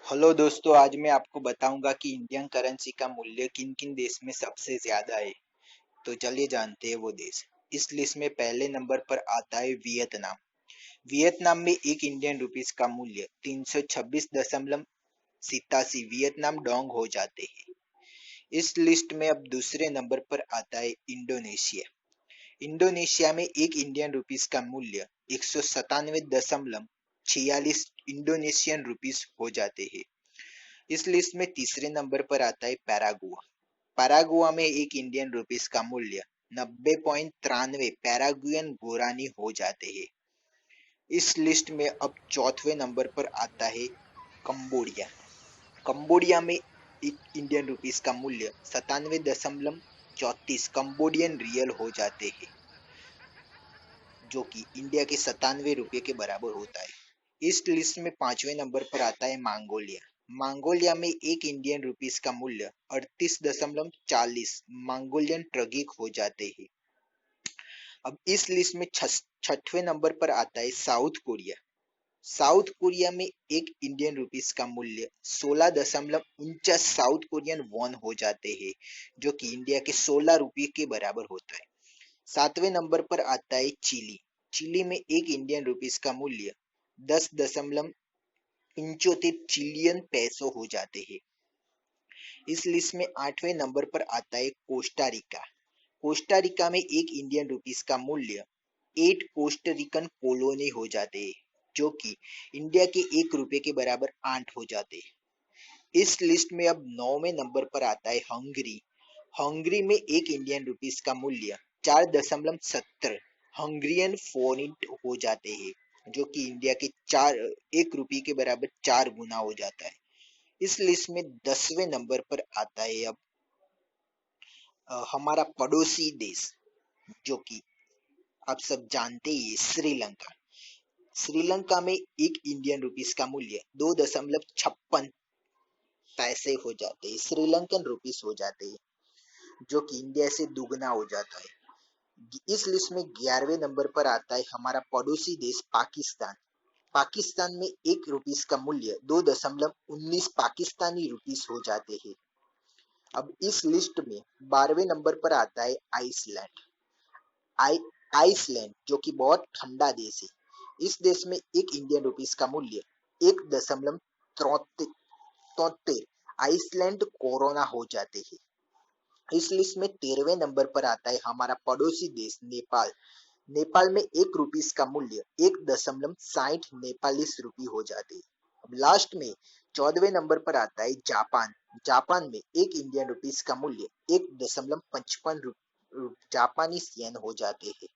Hello दोस्तों, आज मैं आपको बताऊंगा कि इंडियन करेंसी का मूल्य किन किन देश में सबसे ज्यादा है। तो चलिए जानते हैं वो देश। इस लिस्ट में पहले नंबर पर आता है वियतनाम। वियतनाम में एक इंडियन रुपीस का मूल्य 326.87 वियतनाम डोंग हो जाते हैं। इस लिस्ट में अब दूसरे नंबर पर आता है इंडोनेशिया। इंडोनेशिया में एक इंडियन रुपीस का मूल्य 197.46 इंडोनेशियन रुपीस हो जाते हैं। इस लिस्ट में तीसरे नंबर पर आता है पैरागुआ। पैरागुआ में एक इंडियन रुपीस का मूल्य 90.93 पैरागुएन गुरानी हो जाते हैं। इस लिस्ट में अब चौथे नंबर पर आता है कंबोडिया। कंबोडिया में एक इंडियन रुपीस का मूल्य 97.34 कंबोडियन रियल हो जाते हैं, जो कि इंडिया के 97 रुपये के बराबर होता है। इस लिस्ट में पांचवें नंबर पर आता है मंगोलिया। मंगोलिया में एक इंडियन रुपीस का मूल्य 38.40 मंगोलियन ट्रगिक हो जाते हैं। अब इस लिस्ट में छठवें नंबर पर आता है साउथ कोरिया। साउथ कोरिया में एक इंडियन रुपीस का मूल्य 16.49 साउथ कोरियन वॉन हो जाते हैं, जो कि इंडिया के 16 रुपये के बराबर होता है। सातवें नंबर पर आता है चिली। चिली में एक इंडियन रुपीस का मूल्य 10.75 चिलियन पैसो हो जाते हैं। इस लिस्ट में आठवें नंबर पर आता है कोस्टा रिका। कोस्टा रिका में एक इंडियन रुपीस का मूल्य 8 कोस्टरिकन कोलोनी हो जाते हैं, जो कि इंडिया के 1 रुपये के बराबर 8 हो जाते हैं। इस लिस्ट में अब नौवें नंबर पर आता है हंगरी। हंगरी में एक इंडियन रुपीस का मूल्य 4.70 हंगरियन फोरिट हो जाते हैं, जो कि इंडिया के 1 रुपये के बराबर 4 गुना हो जाता है। इस लिस्ट में 10वें नंबर पर आता है अब हमारा पड़ोसी देश, जो कि आप सब जानते ही श्रीलंका। श्रीलंका में एक इंडियन रुपीस का मूल्य 2.56 पैसे हो जाते हैं, श्रीलंकन रुपीस हो जाते हैं, जो कि इंडिया से दुगना हो जाता है। इस लिस्ट में 11वें नंबर पर आता है हमारा पड़ोसी देश पाकिस्तान। पाकिस्तान में एक रुपीस का मूल्य 2.19 पाकिस्तानी रुपीस हो जाते हैं। अब इस लिस्ट में 12वें नंबर पर आता है आइसलैंड। आइसलैंड जो कि बहुत ठंडा देश है। इस देश में एक इंडियन रुपीस का मूल्य 1.73 आइसलैंड कोरोना हो जाते हैं। इस लिस्ट में 13वें नंबर पर आता है हमारा पड़ोसी देश नेपाल। नेपाल में एक रुपीस का मूल्य 1.60 नेपालीस रुपये हो जाते हैं। अब लास्ट में 14वें नंबर पर आता है जापान। जापान में एक इंडियन रुपीस का मूल्य 1.55 जापानी येन हो जाते हैं।